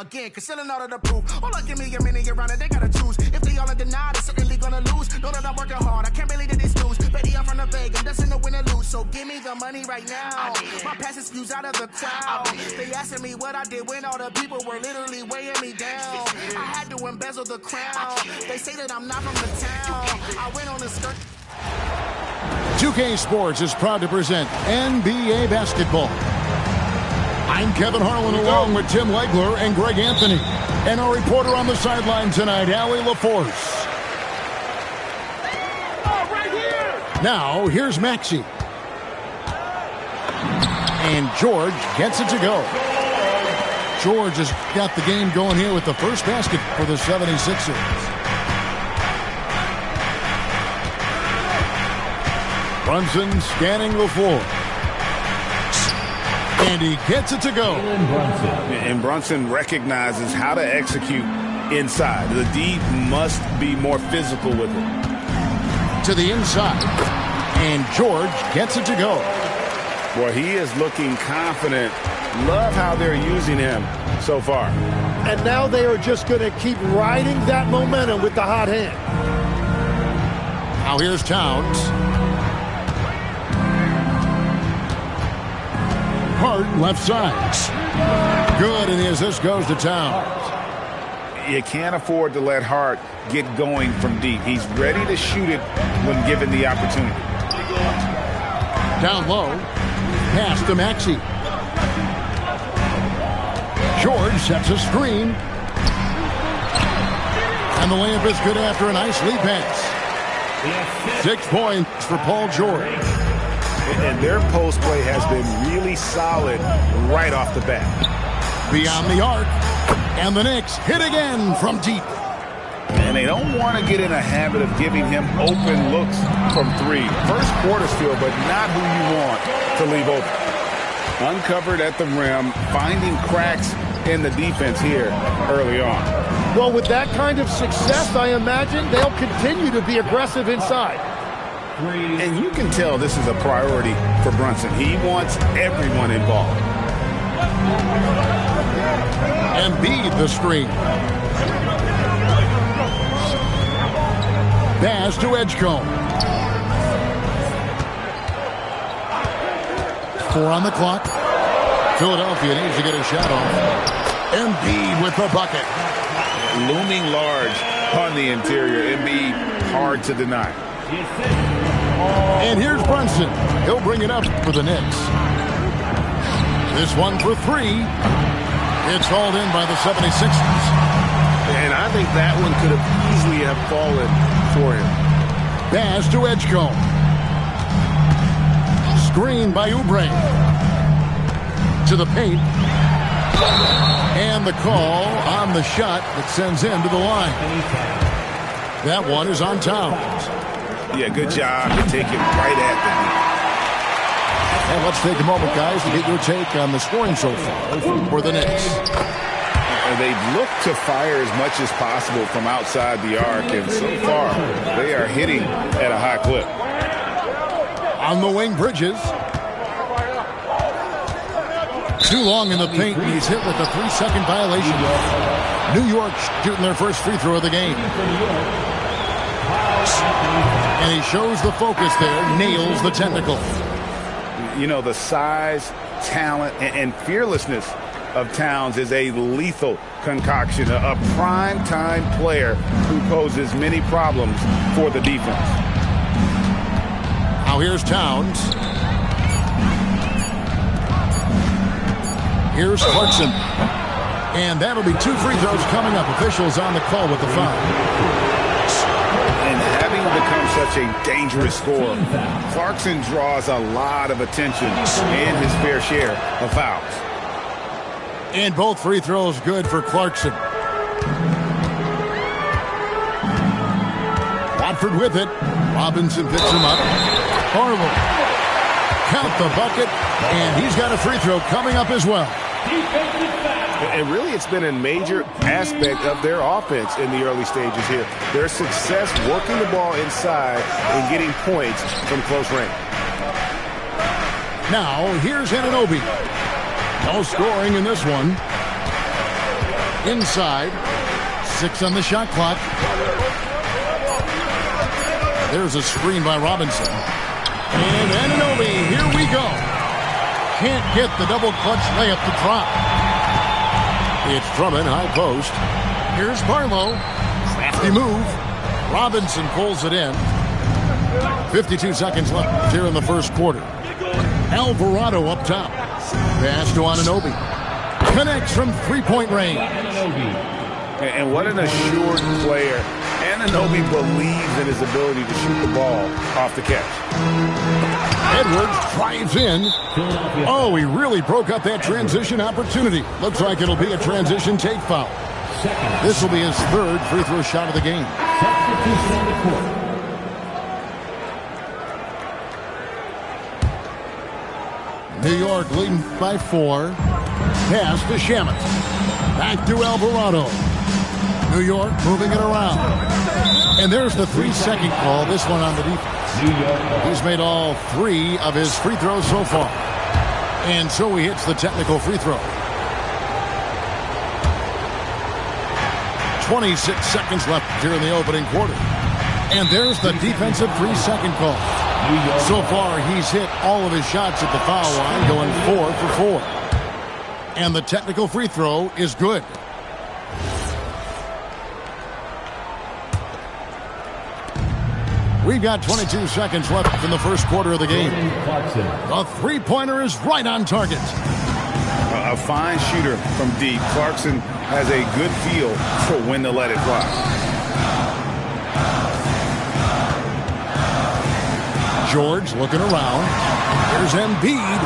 Again, concealing all of the proof. Hold on, give me a minute, you're running, they gotta choose. If they all are denied, they're certainly gonna lose. Know that I'm working hard, I can't believe that it's news. Betty, I'm from the Vegas, doesn't know win or lose. So give me the money right now. My past excuse out of the crowd. They asking me what I did when all the people were literally weighing me down. I had to embezzle the crown. They say that I'm not from the town. I went on the skirt. 2K Sports is proud to present NBA basketball. I'm Kevin Harlan along with Tim Legler and Greg Anthony. And our reporter on the sideline tonight, Allie LaForce. Now, here's Maxey. And George gets it to go. George has got the game going here with the first basket for the 76ers. Brunson scanning the floor. And he gets it to go. And Brunson recognizes how to execute inside. The D must be more physical with it. To the inside. And George gets it to go. Boy, he is looking confident. Love how they're using him so far. And now they are just going to keep riding that momentum with the hot hand. Now here's Towns. Hart left side. Good, and the assist goes to Towns. You can't afford to let Hart get going from deep. He's ready to shoot it when given the opportunity. Down low. Pass to Maxey. George sets a screen. And the layup is good after a nice lead pass. 6 points for Paul George. And their post play has been really solid right off the bat. Beyond the arc. And the Knicks hit again from deep. And they don't want to get in a habit of giving him open looks from three. First quarter still, but not who you want to leave open. Uncovered at the rim, finding cracks in the defense here early on. Well, with that kind of success, I imagine they'll continue to be aggressive inside. And you can tell this is a priority for Brunson. He wants everyone involved. Embiid the screen. Pass to Edgecombe. 4 on the clock. Philadelphia needs to get a shot off. Embiid with the bucket. Looming large on the interior. Embiid hard to deny. And here's Brunson. He'll bring it up for the Knicks. This one for 3. It's hauled in by the 76ers. And I think that one could have easily have fallen for him. Pass to Edgecombe. Screen by Oubre. To the paint. And the call on the shot that sends him to the line. That one is on Towns. Yeah, good job to take it right at the knee. And let's take a moment, guys, to get your take on the scoring so far for the Knicks. They've looked to fire as much as possible from outside the arc, and so far they are hitting at a high clip. On the wing, Bridges. Too long in the paint, and he's hit with a 3-second violation. New York shooting their first free throw of the game. And he shows the focus there, nails the technical. You know, the size, talent, and fearlessness of Towns is a lethal concoction, a prime-time player who poses many problems for the defense. Now here's Towns. Here's Clarkson. And that'll be 2 free throws coming up. Officials on the call with the foul. And having become such a dangerous scorer, Clarkson draws a lot of attention and his fair share of fouls. And both free throws good for Clarkson. Watford with it. Robinson picks him up. Horrible. Count the bucket. And he's got a free throw coming up as well. And really, it's been a major aspect of their offense in the early stages here. Their success working the ball inside and getting points from close range. Now, here's Anunoby. No scoring in this one. Inside. 6 on the shot clock. There's a screen by Robinson. And Anunoby, here we go. Can't get the double clutch layup to drop. It's Drummond, high post. Here's Barlow. Crafty move. Robinson pulls it in. 52 seconds left here in the first quarter. Alvarado up top. Pass to Anunoby. Connects from three-point range. And what an assured player. Anunoby believes in his ability to shoot the ball off the catch. Edwards drives in. Oh, he really broke up that transition opportunity. Looks like it'll be a transition take foul. This will be his third free throw shot of the game. New York leading by 4. Pass to Shamet. Back to Alvarado. New York moving it around. And there's the 3-second call. This one on the defense. He's made all 3 of his free throws so far. And so he hits the technical free throw. 26 seconds left here in the opening quarter. And there's the defensive 3-second call. So far, he's hit all of his shots at the foul line, going 4 for 4. And the technical free throw is good. We've got 22 seconds left in the first quarter of the game. The three-pointer is right on target. A fine shooter from deep. Clarkson has a good feel for when to let it fly. George looking around. Here's Embiid.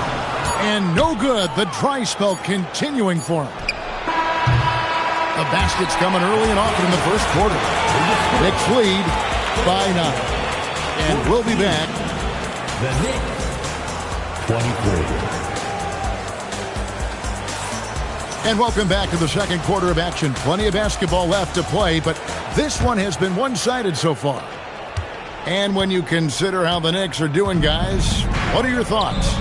And no good. The dry spell continuing for him. The basket's coming early and often in the first quarter. Knicks lead by 9. And we'll be back. The Knicks, 23. And welcome back to the second quarter of action. Plenty of basketball left to play, but this one has been one-sided so far. And when you consider how the Knicks are doing, guys, what are your thoughts?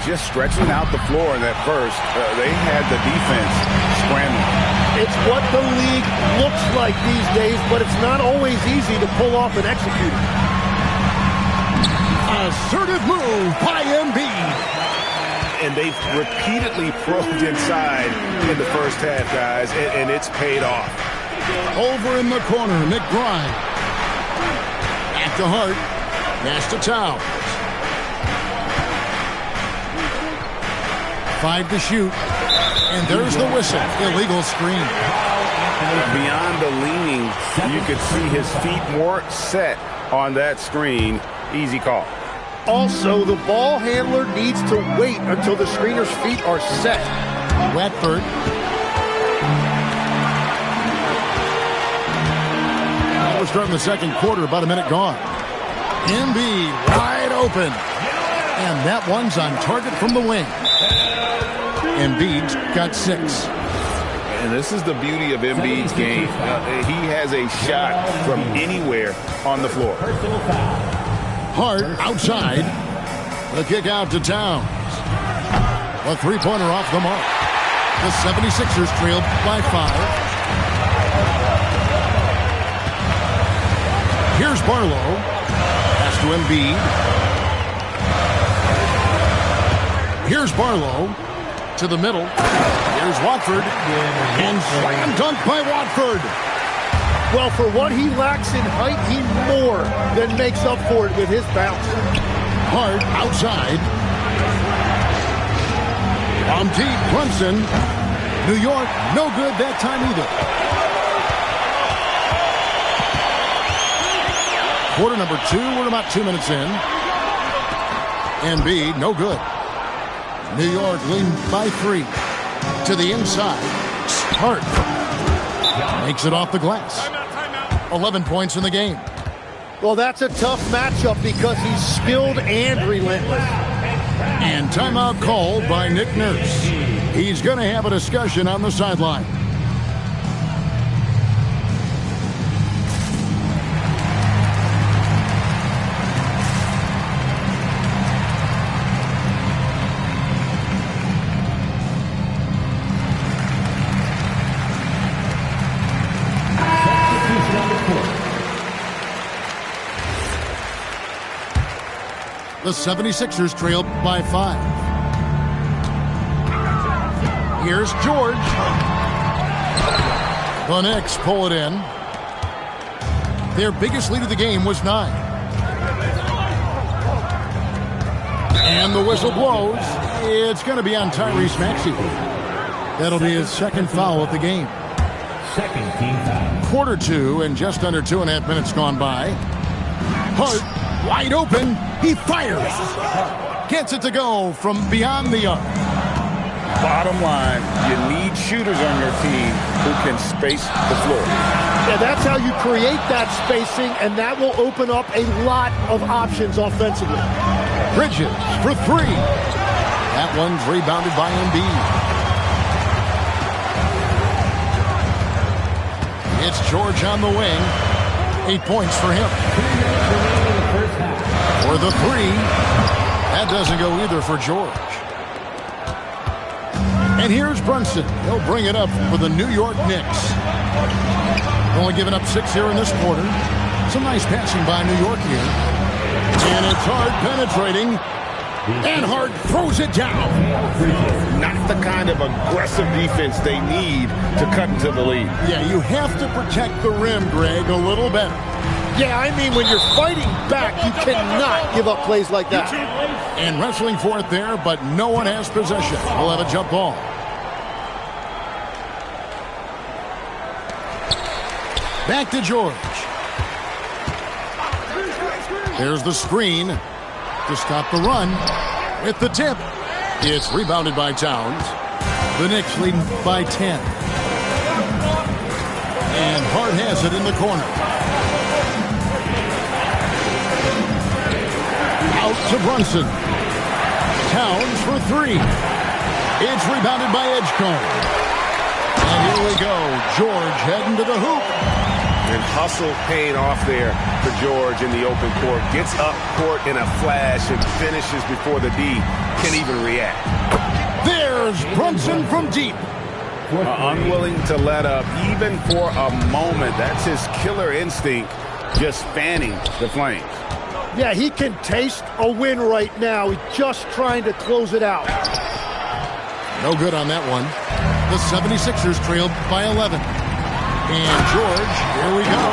Just stretching out the floor in that first. They had the defense scrambling. It's what the league looks like these days, but it's not always easy to pull off and execute it. Assertive move by Embiid. And they've repeatedly probed inside in the first half, guys, and it's paid off. Over in the corner, McBride. Back to Hart. Pass to Towns. 5 to shoot. And there's the whistle. Illegal screen. Beyond the leaning, you could see his feet more set on that screen. Easy call. Also, the ball handler needs to wait until the screener's feet are set. Watford. We're starting the second quarter, about a minute gone. Embiid wide open. And that one's on target from the wing. Embiid's got 6. And this is the beauty of Embiid's game. He has a shot from anywhere on the floor. Hart outside. The kick out to Towns. A three-pointer off the mark. The 76ers trailed by 5. Here's Barlow. Pass to Embiid. Here's Barlow to the middle. Here's Watford. And slam dunk by Watford. Well, for what he lacks in height, he more than makes up for it with his bounce. Hart outside. On deep, Brunson. New York, no good that time either. Quarter number 2, we're about 2 minutes in. Embiid, no good. New York leading by 3. To the inside. Hart makes it off the glass. 11 points in the game. Well, that's a tough matchup because he's skilled and relentless. And timeout called by Nick Nurse. He's going to have a discussion on the sideline. The 76ers trail by 5. Here's George. The Knicks pull it in. Their biggest lead of the game was 9. And the whistle blows. It's going to be on Tyrese Maxey. That'll be his second foul of the game. Second team foul. Quarter 2 and just under 2.5 minutes gone by. Hart wide open. He fires. Gets it to go from beyond the arc. Bottom line, you need shooters on your team who can space the floor. Yeah, that's how you create that spacing, and that will open up a lot of options offensively. Bridges for 3. That one's rebounded by Embiid. It's George on the wing. 8 points for him. For the 3. That doesn't go either for George. And here's Brunson. He'll bring it up for the New York Knicks. Only giving up 6 here in this quarter. Some nice passing by New York here. And it's Hart penetrating. And Hart throws it down. Not the kind of aggressive defense they need to cut into the lead. Yeah, you have to protect the rim, Greg, a little better. Yeah, I mean, when you're fighting back, you cannot give up plays like that. And wrestling for it there, but no one has possession. We'll have a jump ball. Back to George. There's the screen to stop the run. With the tip, it's rebounded by Towns. The Knicks leading by 10. And Hart has it in the corner. Out to Brunson. Towns for 3. It's rebounded by Edgecombe. And here we go. George heading to the hoop. And hustle paying off there for George in the open court. Gets up court in a flash and finishes before the D can even react. There's Brunson from deep. Unwilling to let up even for a moment. That's his killer instinct, just fanning the flames. Yeah, he can taste a win right now. He's just trying to close it out. No good on that one. The 76ers trailed by 11. And George, here we go.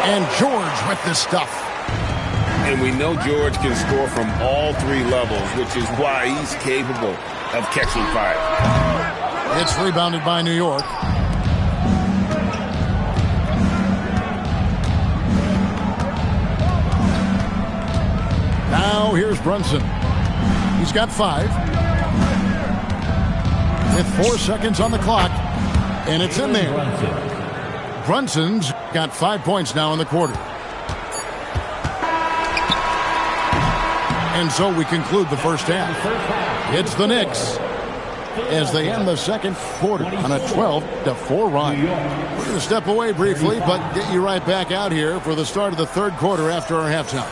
And George with the stuff. And we know George can score from all 3 levels, which is why he's capable of catching fire. It's rebounded by New York. Now here's Brunson. He's got 5. With 4 seconds on the clock. And it's in there. Brunson's got 5 points now in the quarter. And so we conclude the first half. It's the Knicks as they end the second quarter on a 12-4 run. We're going to step away briefly, but get you right back out here for the start of the third quarter after our halftime.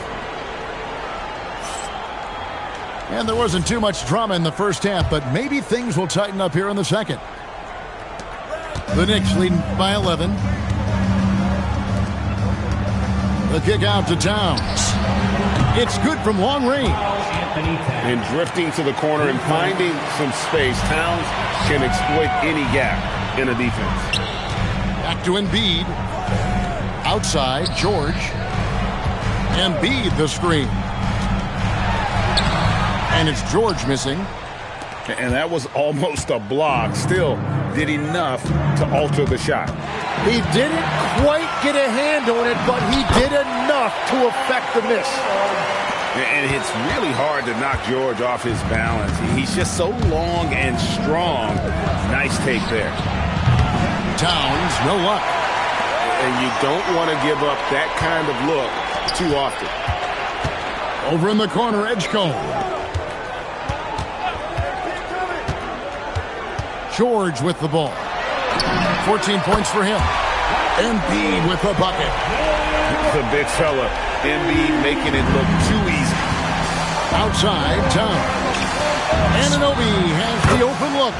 And there wasn't too much drama in the first half, but maybe things will tighten up here in the second. The Knicks leading by 11. The kick out to Towns. It's good from long range. And drifting to the corner and finding some space, Towns can exploit any gap in a defense. Back to Embiid. Outside, George. Embiid the screen. And it's George missing. And that was almost a block. Still did enough to alter the shot. He didn't quite get a hand on it, but he did enough to affect the miss. And it's really hard to knock George off his balance. He's just so long and strong. Nice take there. Towns, no luck. And you don't want to give up that kind of look too often. Over in the corner, Edgecombe. George with the ball. 14 points for him. Embiid with the bucket. The big fella. Embiid making it look too easy. Outside, Towns. Anunoby has the open look.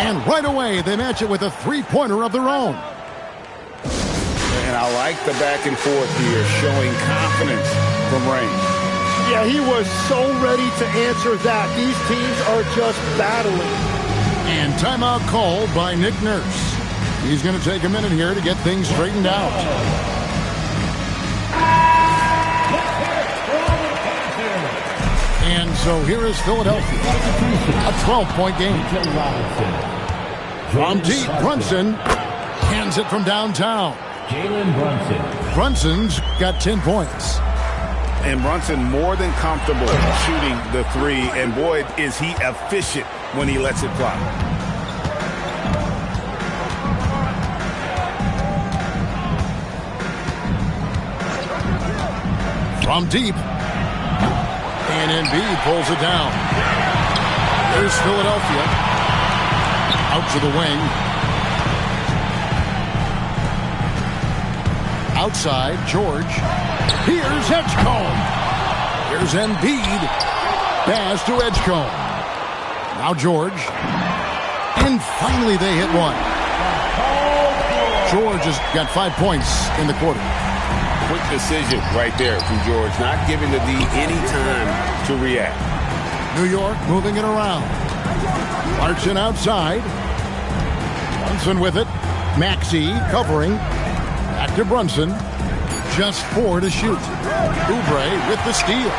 And right away, they match it with a three-pointer of their own. And I like the back and forth here, showing confidence from range. Yeah, he was so ready to answer that. These teams are just battling. And timeout called by Nick Nurse. He's going to take a minute here to get things straightened out. And so here is Philadelphia. A 12-point game. From deep, Brunson hands it from downtown. Jalen Brunson. Brunson's got 10 points. And Brunson more than comfortable shooting the three. And boy, is he efficient when he lets it fly. From deep. And Embiid pulls it down. There's Philadelphia. Out to the wing. Outside, George. Here's Edgecombe. Here's Embiid. Pass to Edgecombe. Now George. And finally they hit one. George has got 5 points in the quarter. Quick decision right there from George. Not giving the D any time to react. New York moving it around. Clarkson outside. Brunson with it. Maxey covering. Back to Brunson. Just 4 to shoot. Oubre with the steals.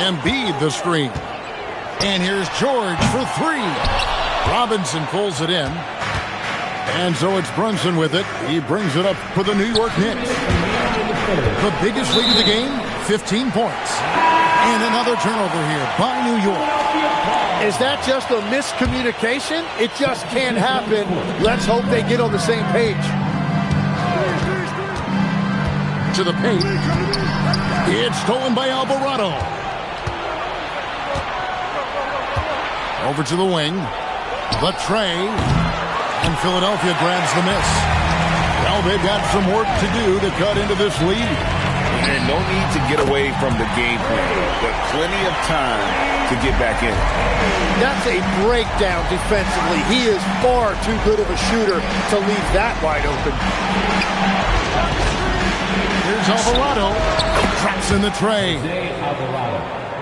Embiid the screen. And here's George for 3. Robinson pulls it in. And so it's Brunson with it. He brings it up for the New York Knicks. The biggest lead of the game, 15 points. And another turnover here by New York. Is that just a miscommunication? It just can't happen. Let's hope they get on the same page. To the paint. It's stolen by Alvarado. Over to the wing. The tray. And Philadelphia grabs the miss. Well, they've got some work to do to cut into this lead. And no need to get away from the game plan, but plenty of time to get back in. That's a breakdown defensively. He is far too good of a shooter to leave that wide open. Here's Alvarado. Traps in the tray.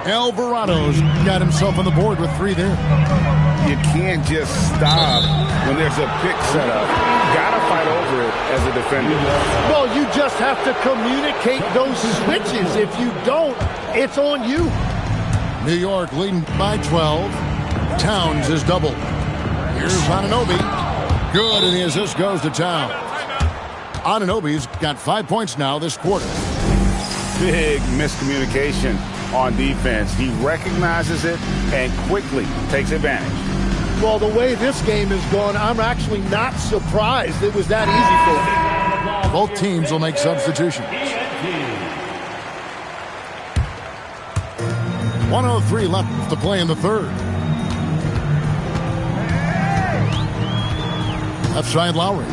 Alvarado's got himself on the board with 3 there. You can't just stop when there's a pick set up. You gotta fight over it as a defender. Well, you just have to communicate those switches. If you don't, it's on you. New York leading by 12. Towns is doubled. Here's Anunoby. Good, and the assist goes to Towns. Anunoby's got 5 points now this quarter. Big miscommunication on defense. He recognizes it and quickly takes advantage. Well, the way this game has gone, I'm actually not surprised it was that easy for him. Both teams will make substitutions. 1:03 left to play in the third. Left side, Lowry.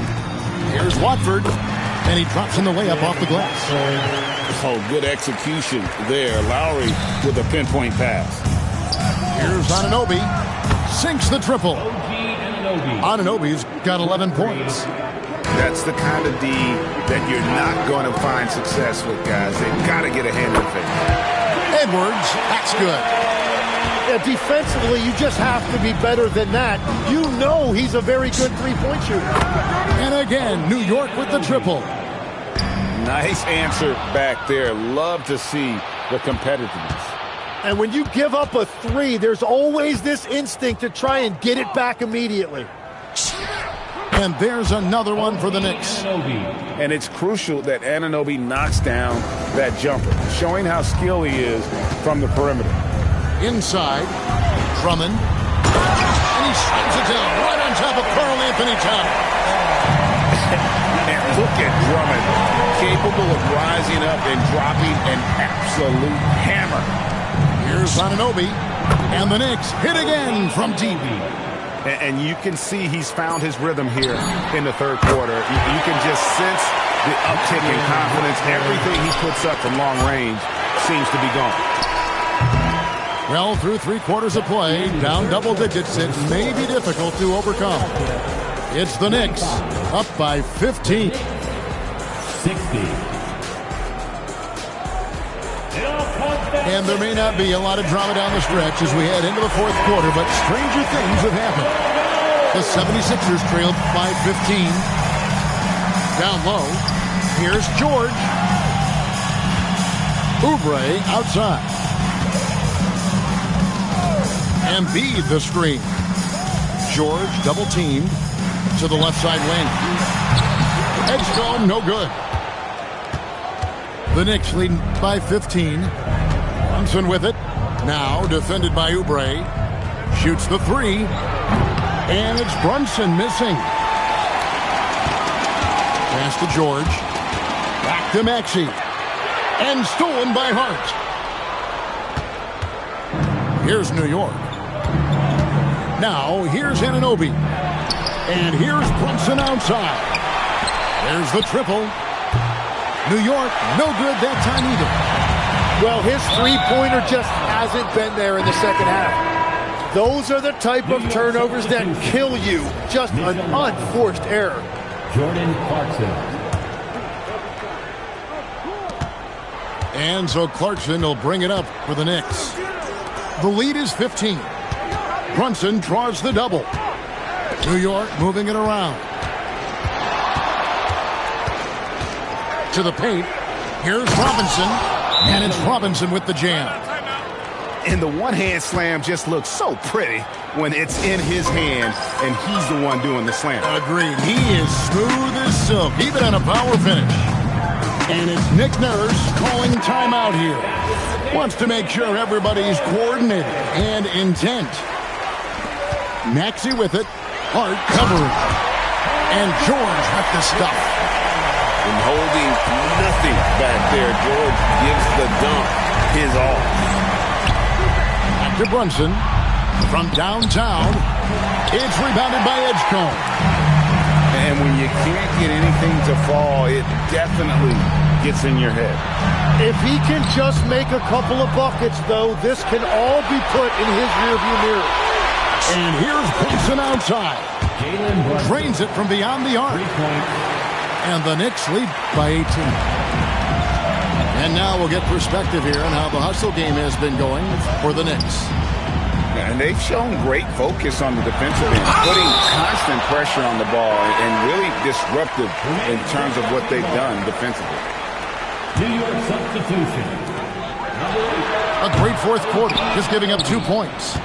Here's Watford, and he drops in the layup off the glass. Oh, good execution there. Lowry with a pinpoint pass. Here's Anunoby. Sinks the triple. Anunoby's got 11 points. That's the kind of D that you're not going to find success with, guys. They've got to get a hand in the face. Edwards, that's good. Yeah, defensively, you just have to be better than that. You know he's a very good three-point shooter. And again, New York with the triple. Nice answer back there. Love to see the competitiveness. And when you give up a 3, there's always this instinct to try and get it back immediately. And there's another one for the Knicks. And it's crucial that Anunoby knocks down that jumper, showing how skilled he is from the perimeter. Inside, Drummond. And he slams it down right on top of Karl Anthony Towns. And look at Drummond, capable of rising up and dropping an absolute hammer. Here's Anunoby, and the Knicks hit again from deep. And you can see he's found his rhythm here in the third quarter. You can just sense the uptick in confidence. Everything he puts up from long range seems to be gone. Well, through 3 quarters of play, down double digits, it may be difficult to overcome. It's the Knicks, up by 15. 60. And there may not be a lot of drama down the stretch as we head into the fourth quarter, but stranger things have happened. The 76ers trailed by 15. Down low, here's George. Oubre outside. Embiid the screen. George double teamed to the left side wing. Edgecombe no good. The Knicks leading by 15. Brunson with it. Now defended by Oubre. Shoots the three. And it's Brunson missing. Pass to George. Back to Maxey. And stolen by Hart. Here's New York. Now here's Anunoby. And here's Brunson outside. There's the triple. New York, no good that time either. Well, his three-pointer just hasn't been there in the second half. Those are the type of turnovers that kill you. Just an unforced error. Jordan Clarkson. And so Clarkson will bring it up for the Knicks. The lead is 15. Brunson draws the double. New York moving it around. To the paint. Here's Robinson. And it's Robinson with the jam. And the one-hand slam just looks so pretty when it's in his hand and he's the one doing the slam. Agreed. He is smooth as silk, even on a power finish. And it's Nick Nurse calling timeout here. Wants to make sure everybody's coordinated and intent. Maxey with it. Hart covering. And George with the stuff. And holding nothing back there, George gives the dunk his all. Back to Brunson. From downtown, it's rebounded by Edgecombe. And when you can't get anything to fall, it definitely gets in your head. If he can just make a couple of buckets, though, this can all be put in his rearview mirror. And here's Brunson outside. Drains it from beyond the arc. And the Knicks lead by 18. And now we'll get perspective here on how the hustle game has been going for the Knicks. And they've shown great focus on the defensive end, putting constant pressure on the ball and really disruptive in terms of what they've done defensively. New York substitution. A great fourth quarter, just giving up 2 points.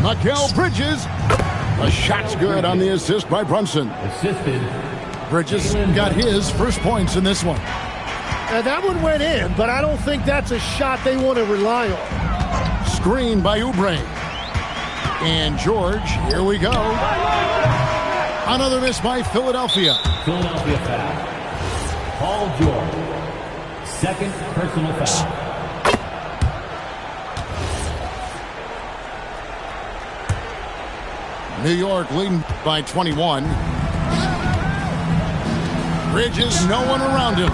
Mikal Bridges. A shot's good on the assist by Brunson. Assisted. Bridges got his first points in this one. Now, that one went in, but I don't think that's a shot they want to rely on. Screen by Oubre. And George, here we go. Another miss by Philadelphia. Philadelphia foul. Paul George. Second personal foul. New York leading by 21. Bridges, no one around him.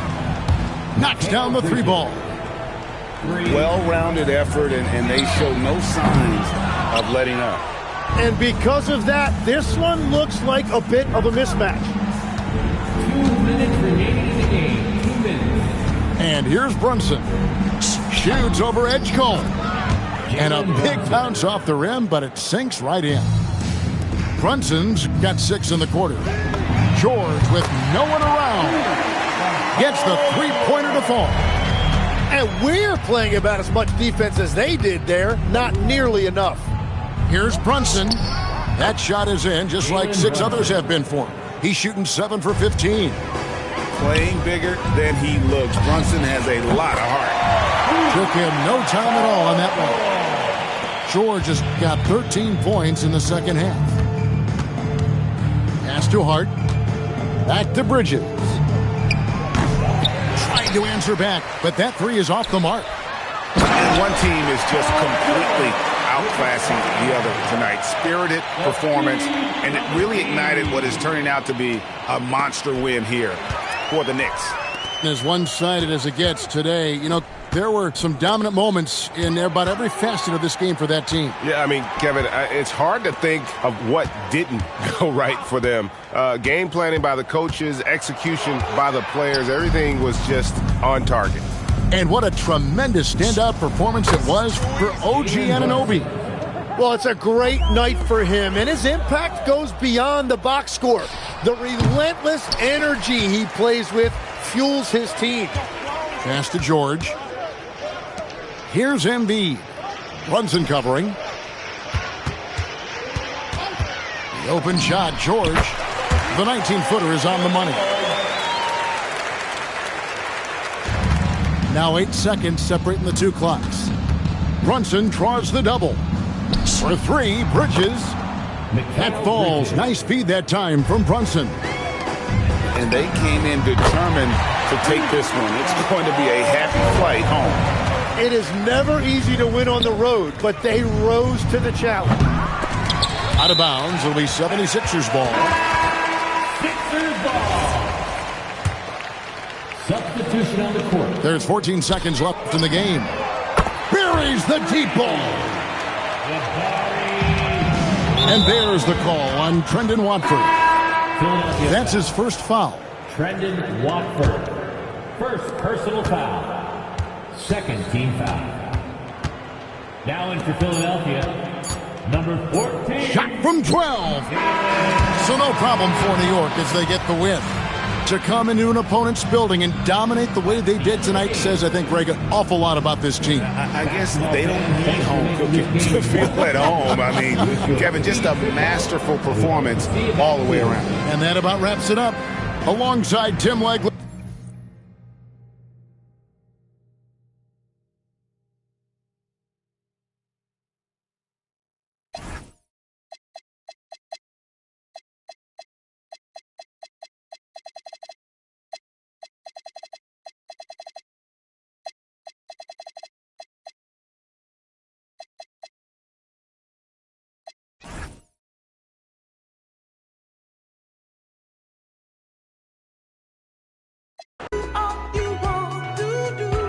Knocks down the three ball. Well-rounded effort, and they show no signs of letting up. And because of that, this one looks like a bit of a mismatch. 2 minutes remaining in the game. 2 minutes. And here's Brunson. Shoots over Edgecombe. And a big bounce off the rim, but it sinks right in. Brunson's got 6 in the quarter. George, with no one around, gets the three-pointer to fall. And we're playing about as much defense as they did there. Not nearly enough. Here's Brunson. That shot is in, just like 6 others have been for him. He's shooting 7 for 15. Playing bigger than he looks. Brunson has a lot of heart. Took him no time at all on that one. George has got 13 points in the second half. Pass to Hart. Back to Bridges. Trying to answer back, but that three is off the mark. And one team is just completely outclassing the other tonight. Spirited performance, and it really ignited what is turning out to be a monster win here for the Knicks. As one-sided as it gets today, you know, there were some dominant moments in about every facet of this game for that team. Yeah, I mean, Kevin, it's hard to think of what didn't go right for them. Game planning by the coaches, execution by the players, everything was just on target. And what a tremendous standout performance it was for OG Anunoby. Well, it's a great night for him, and his impact goes beyond the box score. The relentless energy he plays with fuels his team. Pass to George. Here's Embiid. Brunson covering. The open shot, George. The 19-footer is on the money. Now 8 seconds separating the two clocks. Brunson draws the double. For three, Bridges. That falls. Nice feed that time from Brunson. And they came in determined to take this one. It's going to be a happy flight home. It is never easy to win on the road, but they rose to the challenge. Out of bounds, it'll be 76ers ball. Sixers ball. Substitution on the court. There's 14 seconds left in the game. Buries the deep ball. And there's the call on Trendon Watford. That's his first foul. Trendon Watford. First personal foul. Second team foul. Now in for Philadelphia, number 14. Shot from 12. So no problem for New York as they get the win. To come into an opponent's building and dominate the way they did tonight says, I think, Greg, an awful lot about this team. I guess they don't need home cooking to feel at home. I mean, Kevin, just a masterful performance all the way around. And that about wraps it up. Alongside Tim Legler.